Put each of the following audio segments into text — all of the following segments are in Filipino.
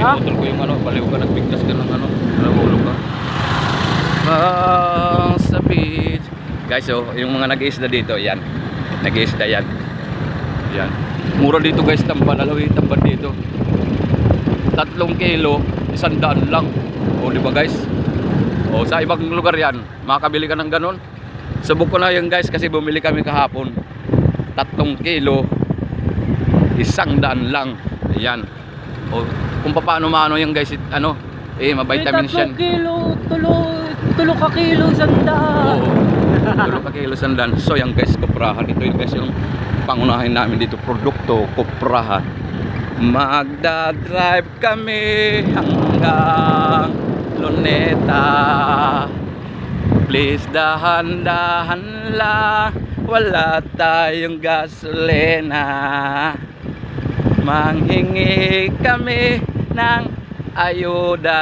Pinutol ko yung ano, baliw ka, nagbiglas ka ng ano, nahulog ka. Sa beach. Guys, oh, yung mga nag-iisda dito, yan. Nag-iisda yan. Yan. Mura dito guys, tamban. Alam yung tamban dito. 3 kilo, 100 lang. O, di ba guys? O, sa ibang lugar yan, makakabili ka ng ganun. Subok ko na yun guys, kasi bumili kami kahapon. 3 kilo, 100 lang. Ayan. O, kung paano maano yan guys, ano, may vitamins yan. 3 kilo, tulo ka kilo, 100. Oo. 3 ka kilo, 100. So yan guys, kuprahan. Ito yung guys yung pangunahin namin dito, produkto, kuprahan. Magdadrive kami hanggang Luneta. Please dahan-dahan lang, wala tayong gasolina. Manghingi kami ng ayuda.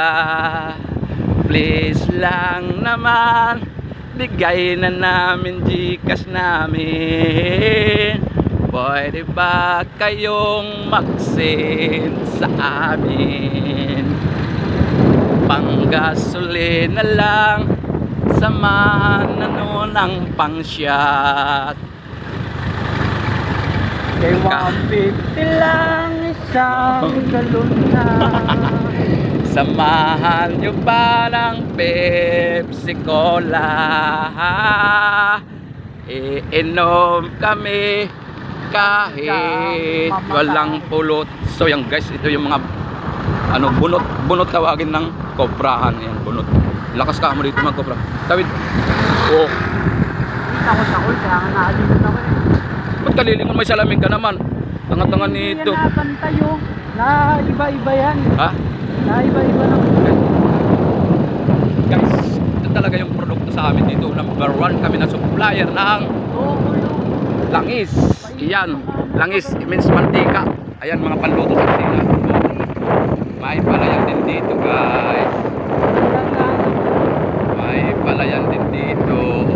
Please lang naman, bigay na namin Gcash namin. Pwede ba kayong mag-send sa amin? Panggasolina lang, samahan na nun ang pang-shot. Kay 150 lang isang galon na. Samahan nyo ba ng Pepsi Cola? Iinom kami kahit walang pulot. So yan guys, ito yung mga ano, bunot tawagin ng koprahan. Yan, bunot. Lakas ka mo dito mag-kopra. Tawid. Oh. Takot-takot, kaya nga naalimot ako eh. Ba't kalilingon, may salamin ka naman? Tanga-tanga nito. Yan napantay oh. Na iba-iba yan. Ha? Na iba-iba lang. Guys, ito talaga yung produkto sa amin dito. Number 1 kami na supplier ng langis. Yan, langis, it means mantika. Ayan, mga panluto sa kusina. May palayan din dito guys. May palayan din dito.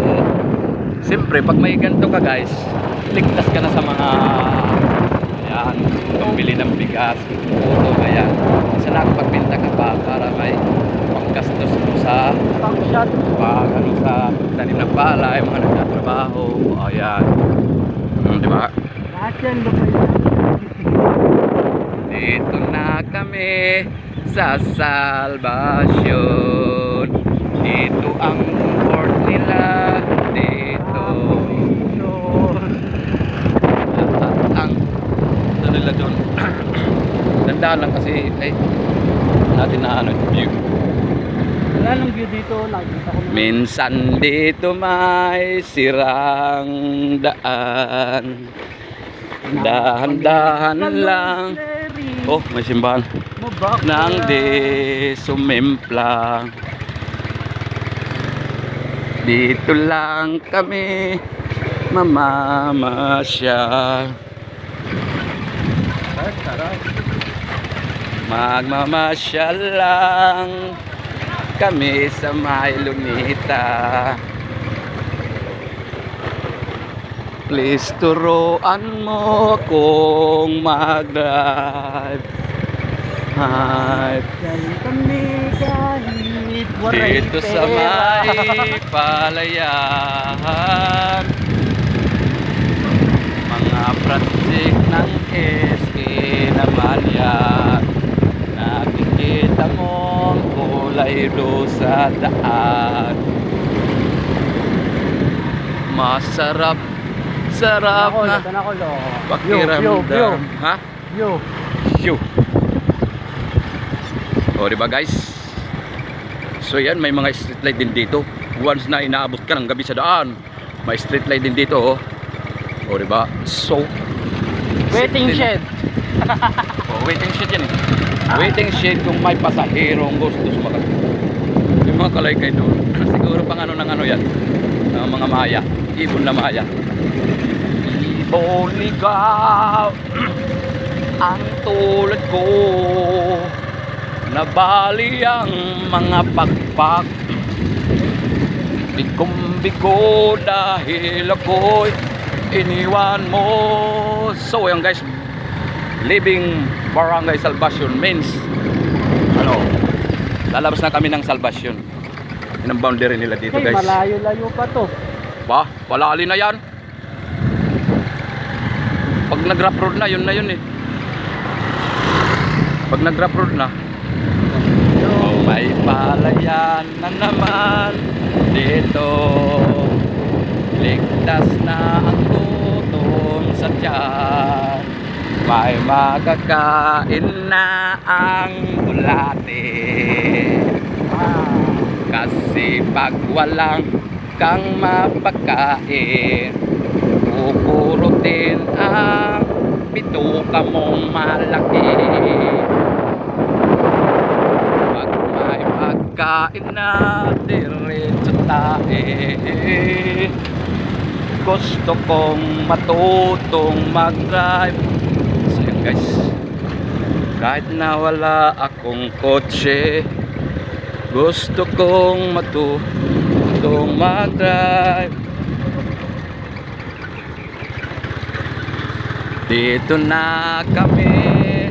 Siyempre, pag may ganito ka guys, ligtas ka na sa mga ayan, pambili ng bigas, puro, ayan. Sa nakapagbenta ka pa para may panggastos mo sa ano, sa tanim ng palay, mga nagtatrabaho. Ayan. Diba? Lahat yan ba? Dito na kami sa Salvacion. Dito ang port nila. Dito. Ang ito nila doon. Tandaan lang kasi natin na ano view. Wala nang view dito. Nakita ko na. Minsan dito may sirang daan. Dahan-dahan lang. Oh, may simbahan. Nang di sumimplang. Dito lang kami mamamasyal. Magmamasyal lang kami sa may Luneta. Please turuan mo kung mag-drive. Kami kahit waray Dito sa may palayan, mga pratik ng SK naman yan. Nakikita mo ang kulay do sa daan. Masarap, sarap na pakiramdam. Ha? Yo. Yo. O diba guys? So yan, may mga street light din dito. Once na inaabot ka ng gabi sa daan, may street light din dito oh. O diba? So Waiting shed. Oh, waiting shed yan eh. Waiting shed kung may pasahero ang gusto sumakit. Yung mga kalaykay doon. Siguro pang ano ng ano yan, ng mga maya, ibon na maya. Ibon ligaw ang tulad ko, nabali ang mga pagpag. Bigong-bigo dahil ako'y iniwan mo. So yan guys, living Barangay Salvacion means ano, lalabas na kami ng Salvation. Yun ang boundary nila dito, Okay, guys. malayo-layo pa to. Ba, palali na yan. Pag nag-rough road na, yun eh. Pag nag-rough road na, oh, may palayan na naman dito. Ligtas na ang gutom sa tiyan. May makakain na ang bulate. Kasi pag walang kang mapagkain, kukurutin ang bituka mong malaki. Pag may pagkain na diretso tae, gusto kong matutong mag-drive. So yun guys, kahit na wala akong kotse, gusto kong matutong mag-drive. Dito na kami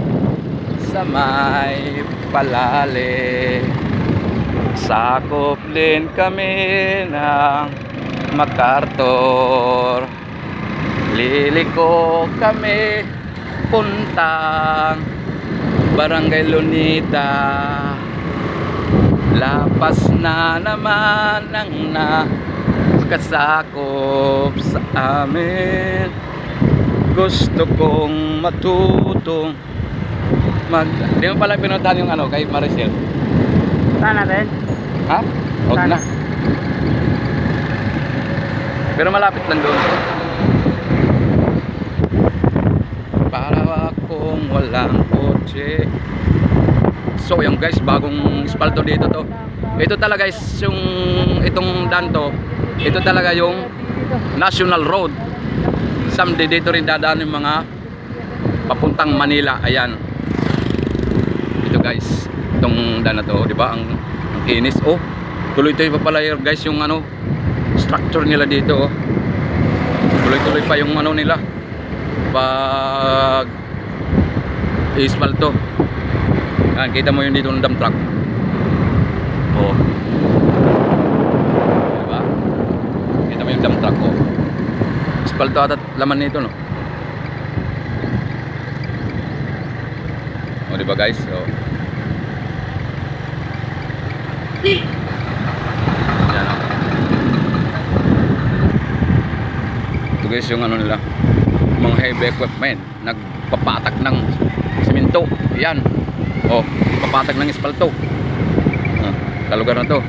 sa may palale. Sakop din kami ng MacArthur. Liliko kami puntang Barangay Lunita. Lapas na naman ang nakasakop sa amin. Gusto kong matutong di mo pala pinuntahan yung ano kay Maricel? Sana rin. Ha? Huwag Sana. na. Pero malapit lang doon. Para akong walang kotse. So yung guys, bagong espalto dito to. Ito talaga guys, yung itong danto, ito talaga yung National Road. Someday dito rin dadaan yung mga papuntang Manila. Ayan. Ito guys, itong daan na to, di ba? Ang kinis. Oh, tuloy-tuloy pa pala guys yung ano, structure nila dito. Oh. Tuloy-tuloy pa yung ano nila. Pag espalto. Yan, kita mo yun dito ng dump truck. Oh. Diba? Kita mo yung dump truck. Oh. Espalto at laman nito, no? O, diba guys? Oh. Yan, oh. Ito guys yung ano nila, mga heavy equipment, nagpapatak ng simento. Yan. Oh, papatag ng espalto. Kalugar na to.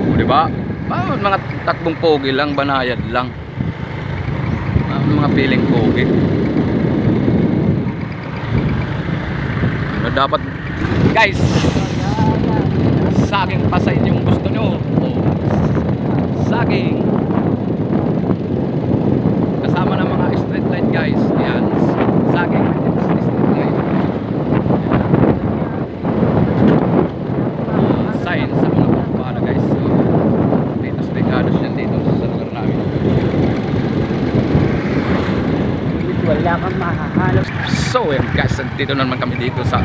O, diba? Mga takbong pogi lang, banayad lang. Mga piling pogi. Dapat guys, saging pa sa inyong gusto nyo. Oh, saging kasama ng mga street light guys. Yan, saging street light. Sign sa mga paano guys. So, dito sa Ricardo's yan dito sa lugar namin. Wala kang makahanap. So yan guys, dito naman kami dito sa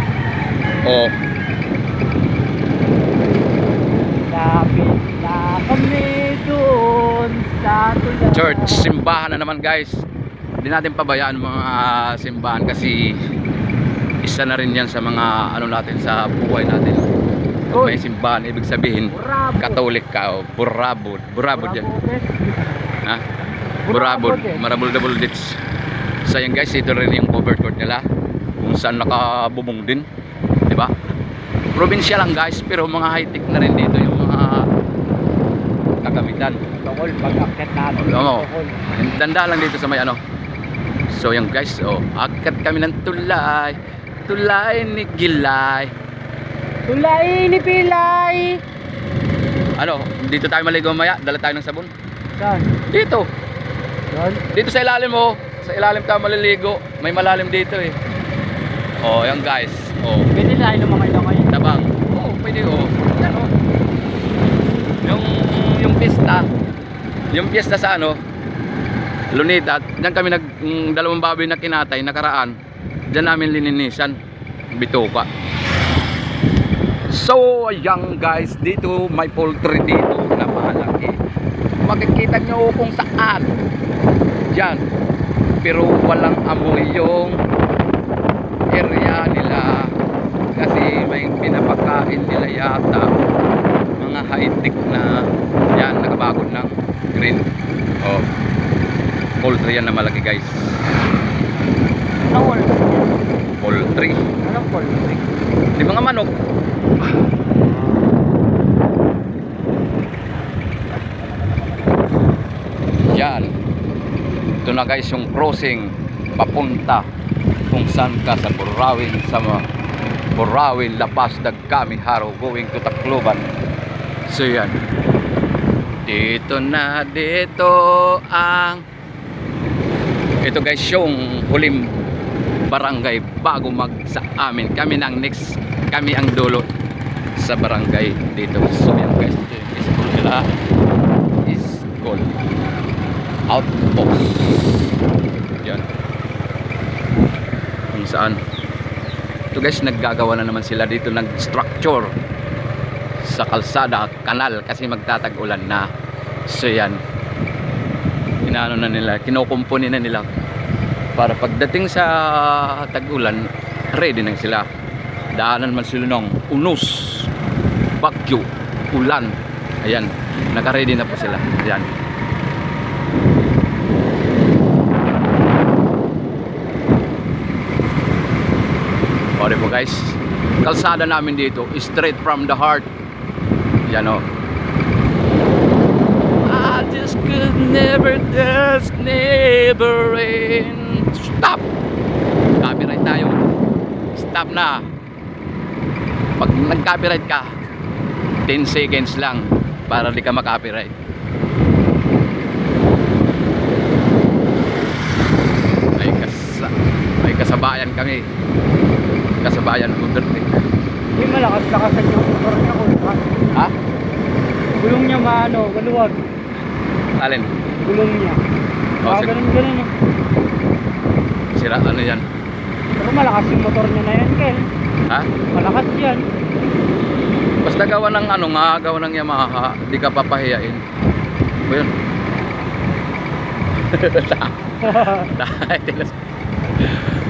Lapit na kami doon sa tulay. church, simbahan na naman guys. Hindi natin pabayaan mga simbahan kasi isa na rin yan sa mga ano natin sa buhay natin. Pag may simbahan, ibig sabihin Burabot. Katolik ka o burabod. Burabod yan. Ha? Burabot Burabod. eh. Marabol double ditch. So yan guys, ito rin yung covered court nila kung saan nakabubong din, di ba? Probinsya lang guys, pero mga high-tech na rin dito yung mga kagamitan. Tungkol pag-akit natin. Oo. Danda lang dito sa may ano. So yan guys, akat kami ng tulay. Tulay ni Gilay. Tulay ni Pilay. Ano, dito tayo maligo maya, dala tayo ng sabon. Saan? Dito. Doon? Dito sa ilalim mo. Sa ilalim tayo maliligo. May malalim dito eh. Oh, yan guys. Oh, Pwede tayo lumakay na kayo. tabang. Oh, pwede oh. Yan oh. Yung pista. Yung pista sa ano? Lunita. Diyan kami dalawang baboy na kinatay nakaraan. Diyan namin lininisan. bituka. So ayan guys, dito may poultry dito na malaki. Makikita nyo kung saan. Diyan. Pero walang amoy yung area nila. Kasi may pinapakain nila yata. Mga high-tech na. Yan, nakabagod ng green. Oh. Poultry yan na malaki guys. Ano Poultry. Anong poultry? Di mga manok. Yan. Ito na guys yung crossing papunta kung saan ka sa Burawin, sa Burawin, Lapas, Dagkami, Haro, going to Tacloban. So yan. Dito ang ito guys yung huling barangay bago mag sa amin. Kami na ang next, kami ang dulo sa barangay dito. So yan guys, ito yung school nila. School outpost. Yan. Kung saan ito guys, naggagawa na naman sila dito ng structure sa kalsada, kanal, kasi magtatag-ulan na. So yan, inaano na nila, kinukumpuni na nila para pagdating sa tag-ulan, ready na sila. Daanan man sila ng unos, bagyo, ulan. Ayan, naka-ready na po sila. Ayan. Sorry po guys, kalsada namin dito, straight from the heart. Yan o. I just could never just never end. Stop! Copyright tayo. Stop na. Pag nag-copyright ka, 10 seconds lang para di ka makopyright. May kasabayan kami. Kasabayan Duterte. Hindi malakas-lakasan yung motor niya ko. Ha? Gulong niya maluwag. Alin? Gulong niya. Oh, Ganun. Sira, ano yan? Pero malakas yung motor niya na yan, Kel. Ha? Malakas yan. Basta gawa ng gawa ng Yamaha, di ka papahiyain. O yun.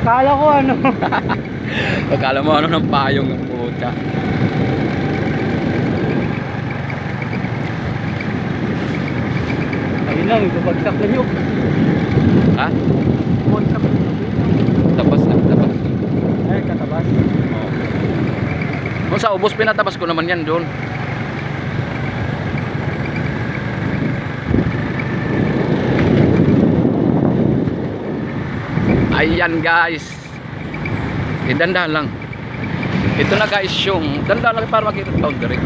Kala ko Akala mo ng payong ng puta. Ayun lang, ibabagsak na yun. Ha? Bumagsak na yun. Tabas na. Ay, katabas. Oo. Kung sa ubos, pinatabas ko naman yan doon. Ayan guys. Dandahan lang. Ito na guys yung dandahan lang para makita boundary.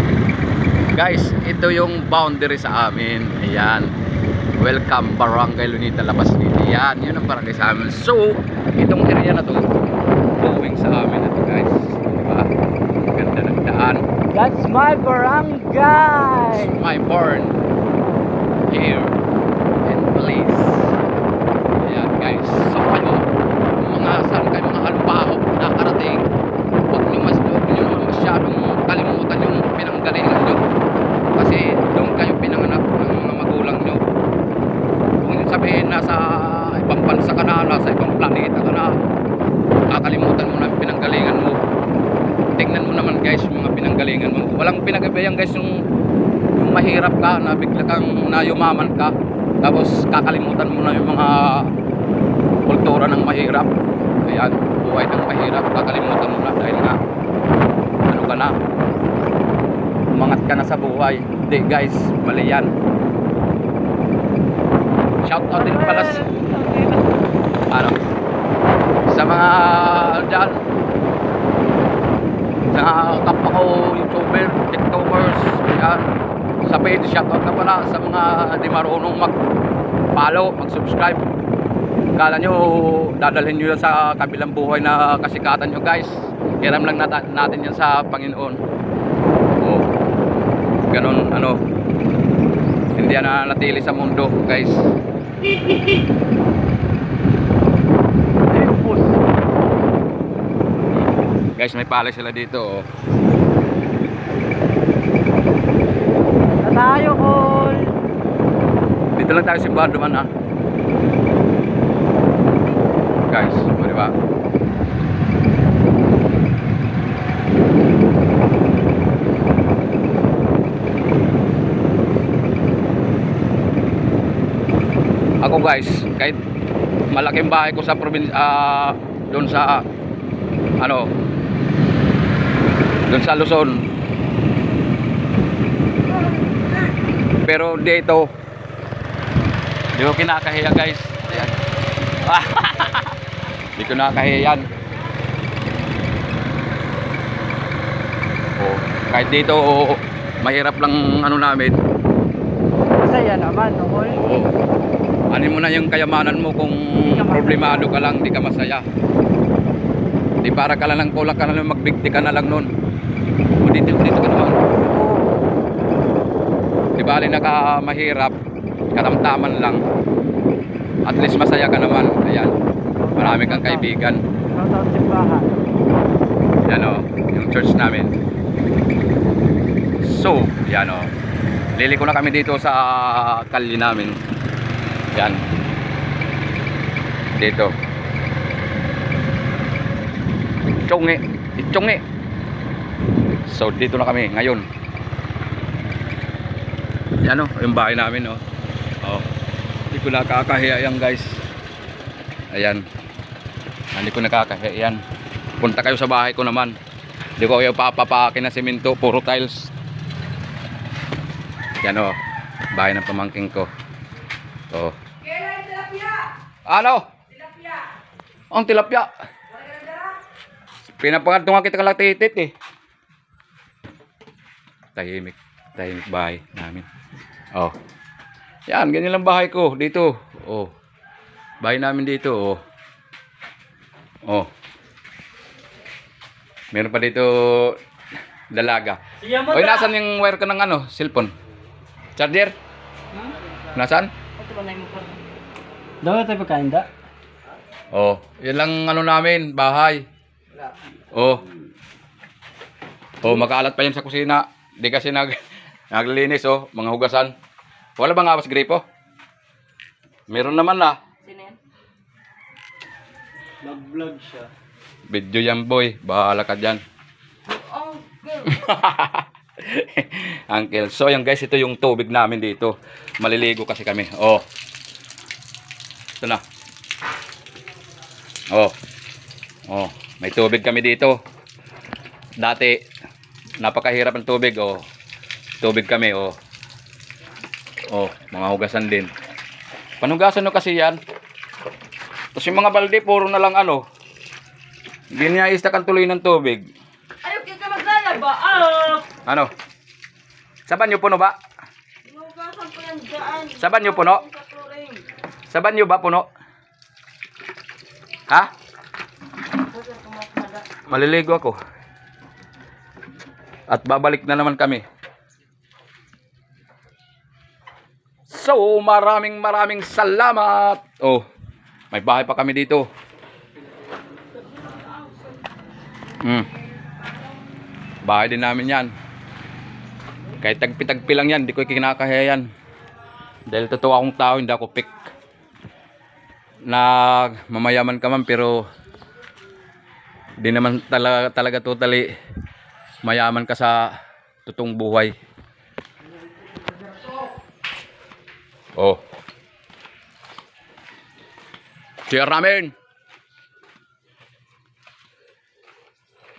Guys, ito yung boundary sa amin. Ayan. Welcome Barangay Lunita, Lapas City. Yan, yun ang barangay sa amin. So, itong area na to going sa amin na to guys. Diba? Ganda ng daan. That's my barangay. My barn here in Belize. Ayan guys. So kayo, mga saan kayo mga halupaho nakarating, huwag nyo naman masyadong kalimutan yung pinanggalingan nyo. Kasi doon kayo pinanganak ng mga magulang nyo. Kung yun sabihin nasa ibang bansa ka na, nasa ibang planeta ka na, kakalimutan mo na yung pinanggalingan mo. Tingnan mo naman guys yung mga pinanggalingan mo. Walang pinagabayang guys yung mahirap ka na bigla kang nayumaman ka, tapos kakalimutan mo na yung mga kultura ng mahirap. Ayan, buhay ng mahirap, kakalimutan mo na dahil nga ano ka na, umangat ka na sa buhay. Hindi guys, mali yan. Shout out din pala sa mga dyan, sa kapwa ko YouTuber, TikTokers. Ayan, sa page, shout out na pala sa mga di marunong mag-follow, mag-subscribe. Kala nyo dadalhin nyo yan sa kabilang buhay na kasikatan nyo guys. Hiram lang natin yan sa Panginoon. Oh, ganun hindi yan nanatili sa mundo guys. Guys, may palay sila dito. Oh. Na tayo, Col. Dito lang tayo simbahan duman ha. Guys, o diba? Ako guys, kahit malaking bahay ko sa probinsya, doon sa ano, doon sa Luzon, pero dito di ko kinakahiya guys. Ayan. Di ko nakakahiya yan. Oh, kahit dito mahirap lang ano namin. Masaya naman, no, Col. Oo. Anin mo na yung kayamanan mo kung problemado ka lang, di ka masaya. Di para ka lang kulak ka na lang, magbigti ka na lang nun. O dito ka naman. Di bali na ka mahirap, katamtaman lang. At least masaya ka naman. Ayan. Marami kang kaibigan. Shoutout simbahan. Yan o, yung church namin. So, yan o. Liliko na kami dito sa kalye namin. Yan. Dito. Itchongi. So, dito na kami ngayon. Yan o, yung bahay namin o. Oh. Hindi ko nakakahiya yan guys. Ayan. Hindi ko nakakahiya yan. Punta kayo sa bahay ko naman. Hindi ko kayo papapakin na semento, puro tiles. Yan o, bahay ng pamangking ko. Oh. Ano? Tilapia. Ang tilapia. Pinapangat nga kita kalatitit eh. Tahimik bahay namin. Oh. Yan, ganyan lang bahay ko dito. Oh. Bahay namin dito, oh. Oh. Meron pa dito dalaga. Oy, nasan yung wire ko ng ano, cellphone? Charger? Nasaan? Daw tayo pagkain da? Oh, yan lang ano namin, bahay. Oh. Oh, makaalat pa yan sa kusina. Di kasi naglilinis oh, mga hugasan. Wala bang awas gripo? Meron naman na. Sino yan? Nag-vlog siya. Video yan boy, bahala ka dyan. Uncle. So yan guys, ito yung tubig namin dito. Maliligo kasi kami. Oh. Ito na. Oh. Oh, may tubig kami dito. Dati napakahirap ng tubig, oh. Tubig kami, oh. Oh, mga hugasan din. Panugasan no kasi yan. Tapos yung mga balde puro na lang ano. Hindi niya istakan tuloy ng tubig. Ayaw kita maglalaba. Ano? Sa banyo puno ba? Inugasan ko yan dyan. Sa banyo puno? Sa chlorine. Sa banyo ba puno? Ha? Maliligo ako. At babalik na naman kami. So, maraming salamat. Oh, may bahay pa kami dito. Bahay din namin yan. Kahit tagpi-tagpi lang yan, di ko kinakahiya yan. Dahil totoo akong tao, hindi ako pick. Na mamayaman ka man, pero di naman talaga totally mayaman ka sa totoong buhay. Oh. Cheer namin.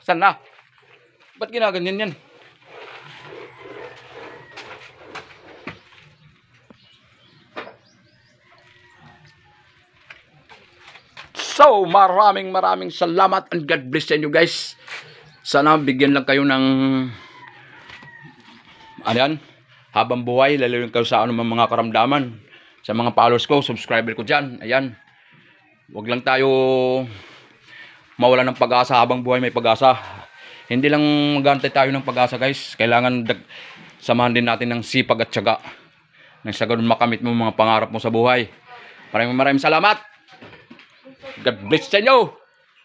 Saan na? Ba't ginaganyan yan? So, maraming salamat and God bless sa inyo guys. Sana bigyan lang kayo ng ayan, habang buhay, lalo yung kayo sa ano mga karamdaman. Sa mga followers ko, subscriber ko dyan. Ayan. Huwag lang tayo mawala ng pag-asa habang buhay, may pag-asa. Hindi lang magantay tayo ng pag-asa guys. Kailangan samahan din natin ng sipag at tiyaga. Nang sa ganun makamit mo mga pangarap mo sa buhay. Maraming salamat. God bless sa inyo.